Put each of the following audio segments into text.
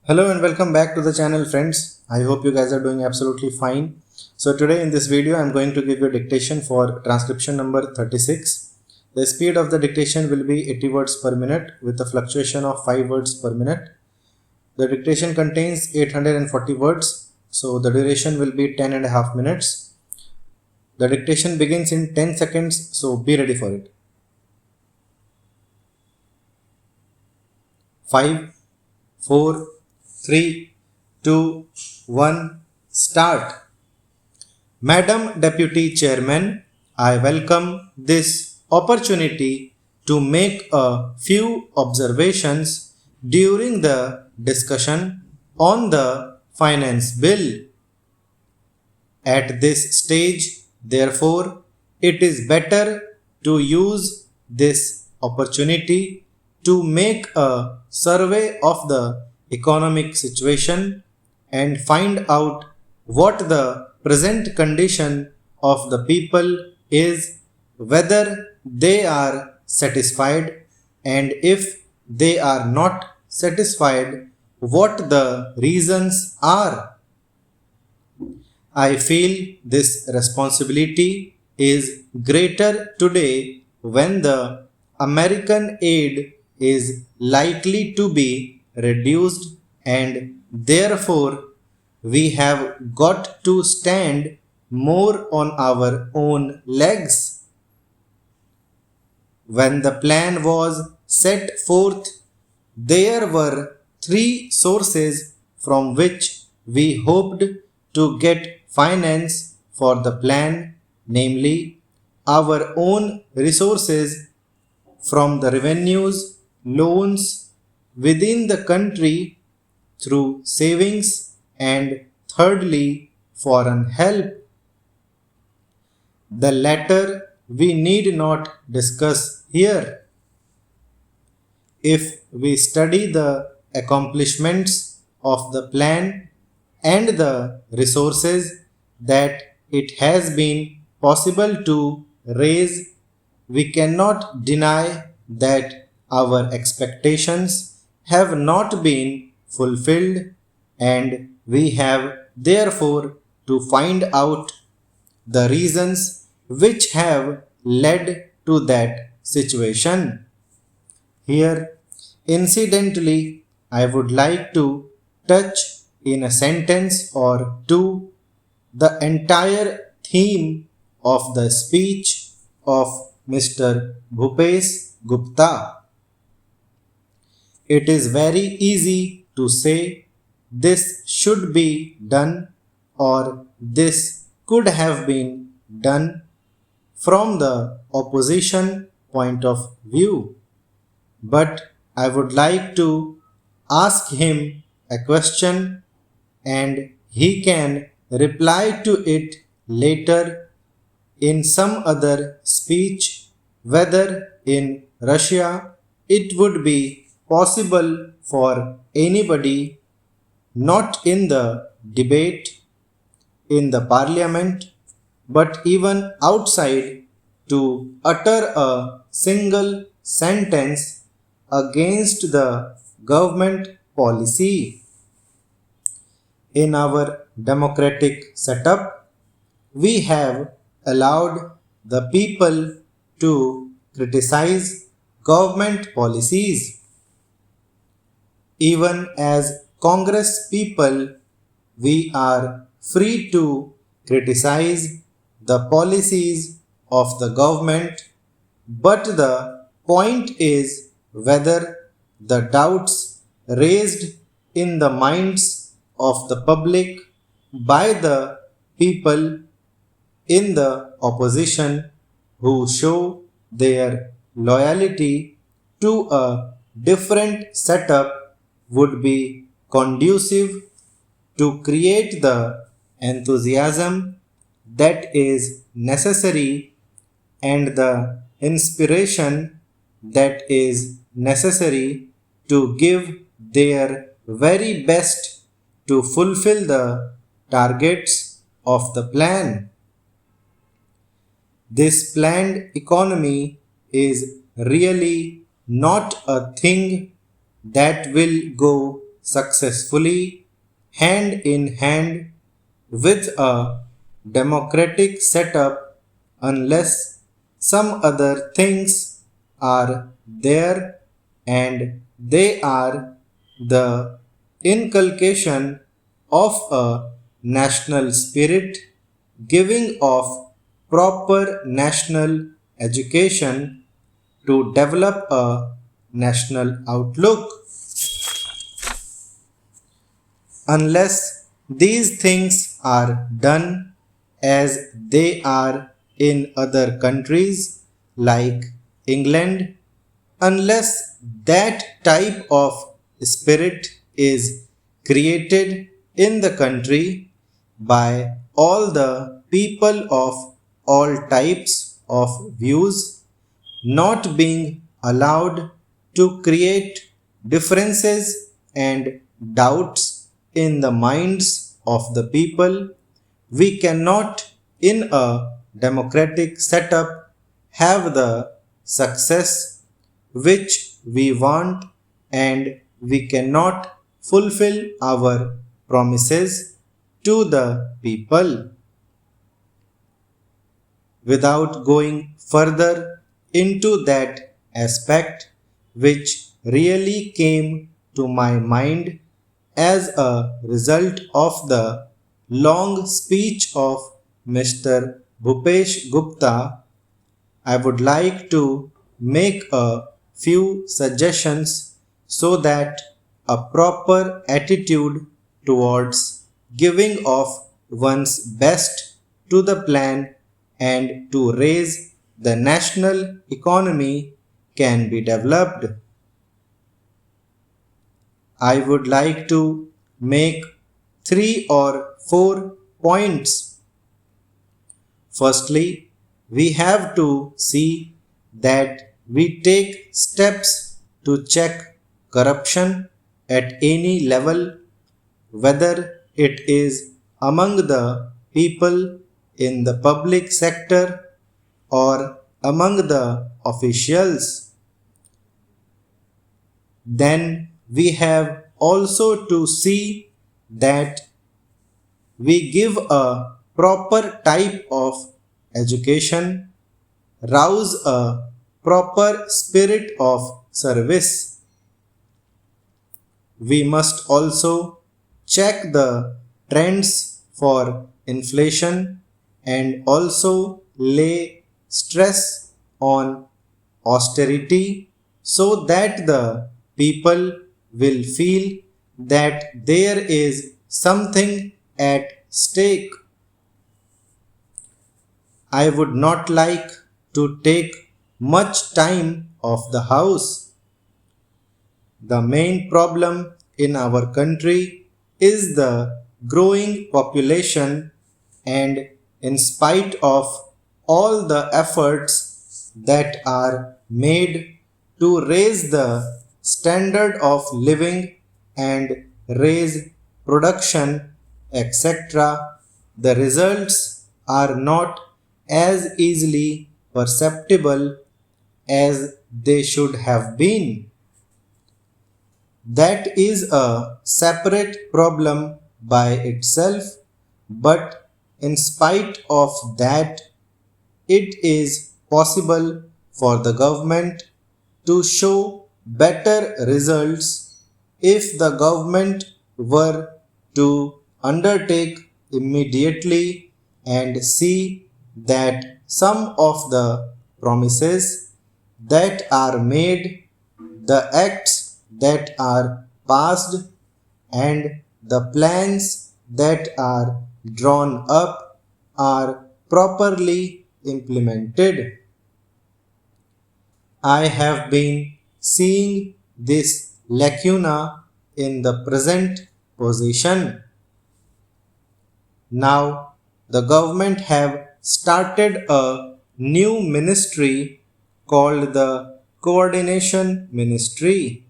Hello and welcome back to the channel, friends. I hope you guys are doing absolutely fine. So today in this video I'm going to give you a dictation for transcription number 36. The speed of the dictation will be 80 words per minute with a fluctuation of 5 words per minute. The dictation contains 840 words, so the duration will be 10 and a half minutes. The dictation begins in 10 seconds, so be ready for it. 5, 4, 3, 2, 1, start. Madam Deputy Chairman, I welcome this opportunity to make a few observations during the discussion on the finance bill. At this stage, therefore, it is better to use this opportunity to make a survey of the economic situation and find out what the present condition of the people is, whether they are satisfied, and if they are not satisfied, what the reasons are. I feel this responsibility is greater today when the American aid is likely to be reduced, and therefore we have got to stand more on our own legs. When the plan was set forth, there were three sources from which we hoped to get finance for the plan, namely our own resources from the revenues, loans within the country through savings, and thirdly, foreign help. The latter we need not discuss here. If we study the accomplishments of the plan and the resources that it has been possible to raise, we cannot deny that our expectations have not been fulfilled, and we have therefore to find out the reasons which have led to that situation. Here, incidentally, I would like to touch in a sentence or two the entire theme of the speech of Mr. Bhupesh Gupta. It is very easy to say this should be done or this could have been done from the opposition point of view. But I would like to ask him a question and he can reply to it later in some other speech, whether in Russia it would be possible for anybody, not in the debate, in the parliament, but even outside, to utter a single sentence against the government policy. In our democratic setup, we have allowed the people to criticize government policies. Even as Congress people, we are free to criticize the policies of the government, but the point is whether the doubts raised in the minds of the public by the people in the opposition who show their loyalty to a different setup would be conducive to create the enthusiasm that is necessary and the inspiration that is necessary to give their very best to fulfill the targets of the plan. This planned economy is really not a thing that will go successfully hand in hand with a democratic setup unless some other things are there, and they are the inculcation of a national spirit, giving of proper national education to develop a national outlook. Unless these things are done as they are in other countries like England, unless that type of spirit is created in the country by all the people of all types of views, not being allowed to create differences and doubts in the minds of the people, we cannot, in a democratic setup, have the success which we want, and we cannot fulfill our promises to the people. Without going further into that aspect, which really came to my mind as a result of the long speech of Mr. Bhupesh Gupta, I would like to make a few suggestions so that a proper attitude towards giving of one's best to the plan and to raise the national economy can be developed. I would like to make 3 or 4 points. Firstly, we have to see that we take steps to check corruption at any level, whether it is among the people in the public sector or among the officials. Then we have also to see that we give a proper type of education, rouse a proper spirit of service. We must also check the trends for inflation and also lay stress on austerity so that the people will feel that there is something at stake. I would not like to take much time of the house. The main problem in our country is the growing population, and in spite of all the efforts that are made to raise the standard of living and raise production, etc., the results are not as easily perceptible as they should have been. That is a separate problem by itself, but in spite of that, it is possible for the government to show better results if the government were to undertake immediately and see that some of the promises that are made, the acts that are passed, and the plans that are drawn up are properly implemented. I have been seeing this lacuna in the present position. Now the government have started a new ministry called the Coordination Ministry.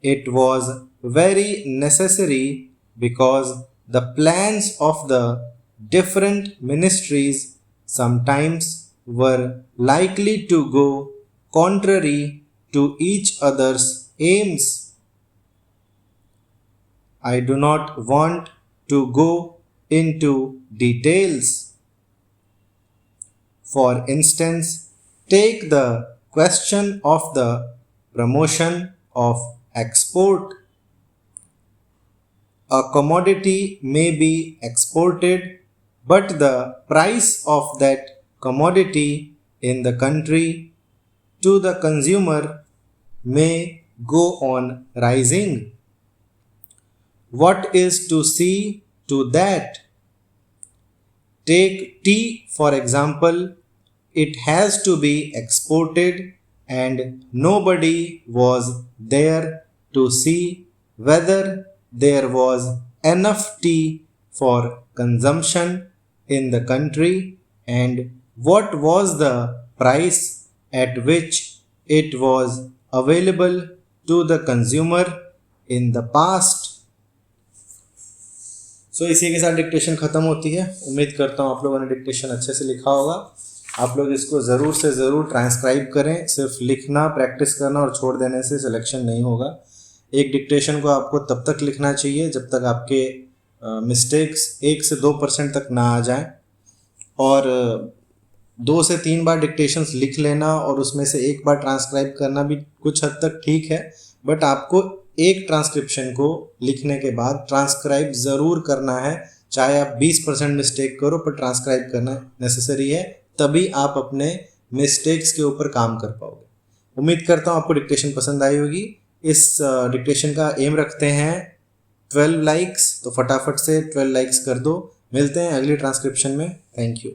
It was very necessary because the plans of the different ministries sometimes were likely to go contrary to each other's aims. I do not want to go into details. For instance, take the question of the promotion of export. A commodity may be exported, but the price of that commodity in the country to the consumer may go on rising. What is to see to that? Take tea for example. It has to be exported and nobody was there to see whether there was enough tea for consumption in the country and what was the price at which it was available to the consumer in the past. इसी के साथ dictation ख़त्म होती है। उम्मीद करता हूँ आप लोगों ने डिक्टेशन अच्छे से लिखा होगा। आप लोग इसको ज़रूर से ज़रूर ट्रांसक्राइब करें। सिर्फ लिखना प्रैक्टिस करना और छोड़ देने से सिलेक्शन नहीं होगा। एक डिक्टेशन को आपको तब तक लिखना चाहिए जब तक आपके मिस्टेक्स 1 से 2% तक ना आ जाएं, और 2 से 3 बार डिक्टेशंस लिख लेना और उसमें से एक बार ट्रांसक्राइब करना भी कुछ हद तक ठीक है, बट आपको एक ट्रांसक्रिप्शन को लिखने के बाद ट्रांसक्राइब ज़रूर करना है। चाहे आप 20% मिस्टेक करो, पर ट्रांसक्राइब करना नेसेसरी है, तभी आप अपने मिस्टेक्स के ऊपर काम कर पाओगे। उम्मीद करता हूँ आपको डिक्टेशन पसंद आई होगी। इस डिक्टेशन का एम रखते हैं 12 लाइक्स, तो फटाफट से 12 लाइक्स कर दो। मिलते हैं अगली ट्रांसक्रिप्शन में। Thank you.